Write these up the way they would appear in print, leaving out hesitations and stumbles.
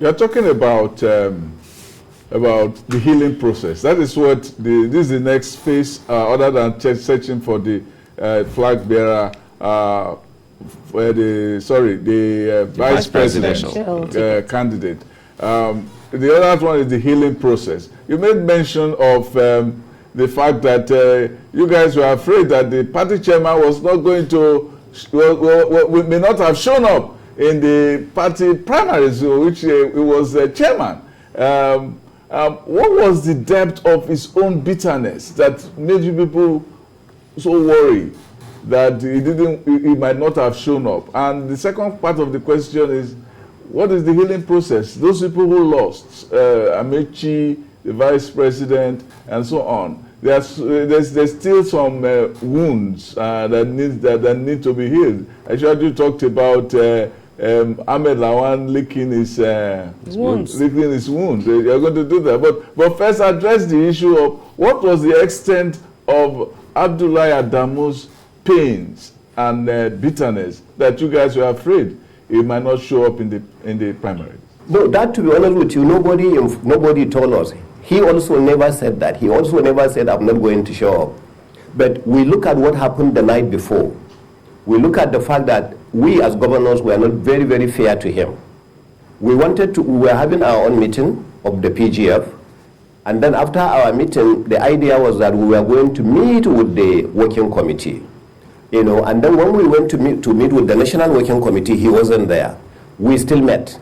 You're talking about the healing process. That is what this is the next phase, other than searching for the flag bearer, the vice presidential candidate. The other one is the healing process. You made mention of the fact that you guys were afraid that the party chairman was not going to, may not have shown up in the party primaries, which he was chairman. What was the depth of his own bitterness that made you people so worried that he might not have shown up? And the second part of the question is, what is the healing process? Those people who lost, Amechi, the vice president, and so on, there's still some wounds that need to be healed. Actually, you talked about Ahmed Lawan licking his wounds. You're going to do that. But first, address the issue of what was the extent of Abdullahi Adamu's pains and bitterness that you guys were afraid he might not show up in the primary. No, that, to be honest with you, nobody told us. He also never said that. He also never said, I'm not going to show up. But we look at what happened the night before. We look at the fact that we as governors were not very, very fair to him. We were having our own meeting of the PGF, and then after our meeting, the idea was that we were going to meet with the working committee. And then when we went to meet with the National Working Committee, he wasn't there. We still met.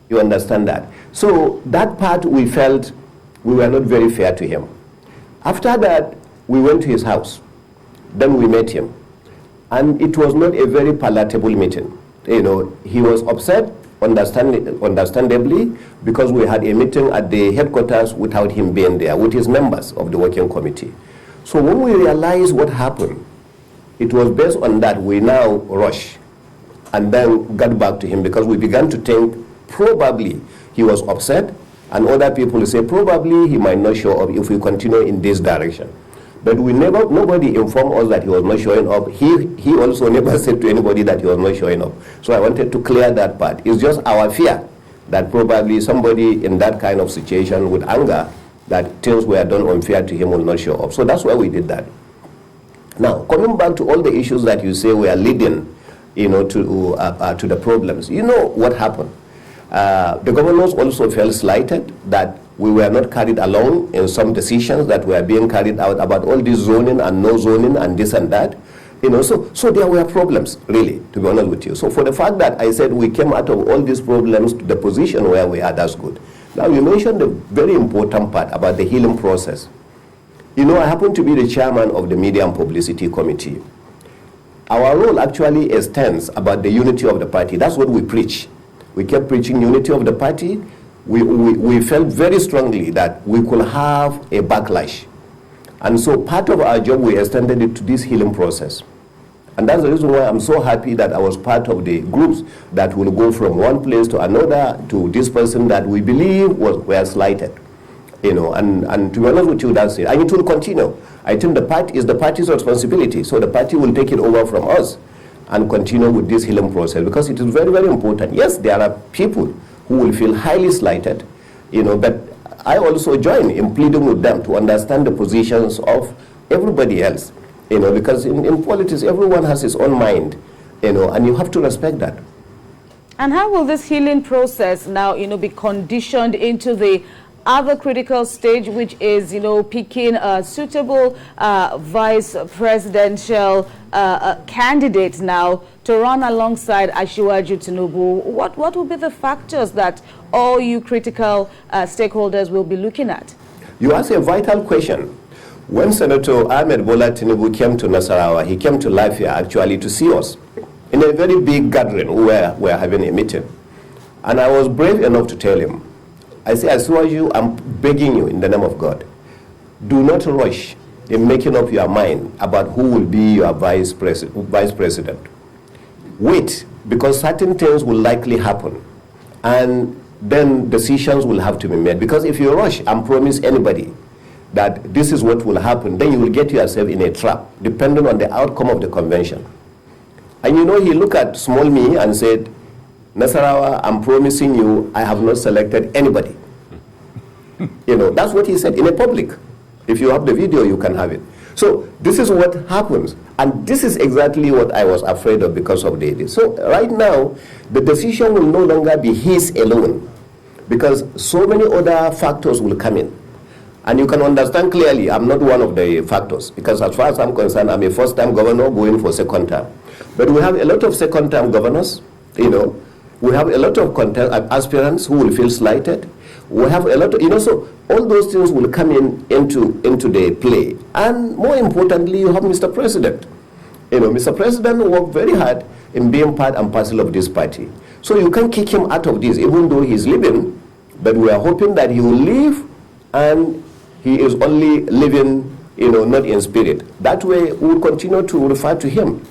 You understand that? So that part we felt we were not very fair to him. After that, we went to his house. Then we met him. And it was not a very palatable meeting. He was upset, understandably, because we had a meeting at the headquarters without him being there, with his members of the working committee. So when we realized what happened, it was based on that we now rush and then got back to him, because we began to think probably he was upset, and other people say probably he might not show up if we continue in this direction. But nobody informed us that he was not showing up. He also never said to anybody that he was not showing up. So I wanted to clear that part. It's just our fear that probably somebody in that kind of situation with anger, that things were done unfair to him, will not show up. So that's why we did that. Now, coming back to all the issues that you say were leading, to the problems. You know what happened? The governors also felt slighted that we were not carried along in some decisions that were being carried out about all this zoning and no zoning and this and that. So there were problems, really, to be honest with you. So for the fact that I said we came out of all these problems to the position where we are, that's good. Now, you mentioned the very important part about the healing process. I happen to be the chairman of the Media and Publicity Committee. Our role actually extends about the unity of the party. That's what we preach. We kept preaching unity of the party. We felt very strongly that we could have a backlash. And so part of our job, we extended it to this healing process. And that's the reason why I'm so happy that I was part of the groups that will go from one place to another to this person that we believe were slighted. And to be honest with you, that's it. And it will continue. I think the party is the party's responsibility. So the party will take it over from us and continue with this healing process, because it is very, very important. Yes, there are people who will feel highly slighted, but I also join in pleading with them to understand the positions of everybody else, because in politics, everyone has his own mind, and you have to respect that. And how will this healing process now, be conditioned into the other critical stage, which is, picking a suitable vice presidential candidate now to run alongside Asiwaju Tinubu? What will be the factors that all you critical stakeholders will be looking at? You ask a vital question. When Senator Ahmed Bola Tinubu came to Nasarawa, he came to Lafia actually to see us in a very big gathering where we were having a meeting. And I was brave enough to tell him, I say, Asiwaju, I'm begging you in the name of God, do not rush in making up your mind about who will be your vice president. Wait, because certain things will likely happen, and then decisions will have to be made. Because if you rush and promise anybody that this is what will happen, then you will get yourself in a trap, depending on the outcome of the convention. And he looked at small me and said, Nasarawa, I'm promising you, I have not selected anybody. That's what he said in a public. If you have the video, you can have it. So this is what happens. And this is exactly what I was afraid of because of this. So right now, the decision will no longer be his alone, because so many other factors will come in. And you can understand clearly, I'm not one of the factors, because as far as I'm concerned, I'm a first-time governor going for second term. But we have a lot of second-term governors, we have a lot of aspirants who will feel slighted. We have a lot of, so all those things will come into the play. And more importantly, you have Mr. President. Mr. President worked very hard in being part and parcel of this party. So you can't kick him out of this, even though he's leaving. But we are hoping that he will leave, and he is only living, not in spirit. That way, we will continue to refer to him.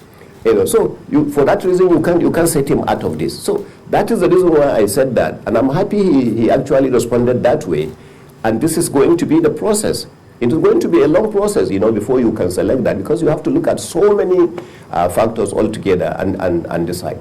So for that reason, you can't set him out of this. So that is the reason why I said that, and I'm happy he actually responded that way. And this is going to be the process. It is going to be a long process, before you can select that, because you have to look at so many factors altogether and decide.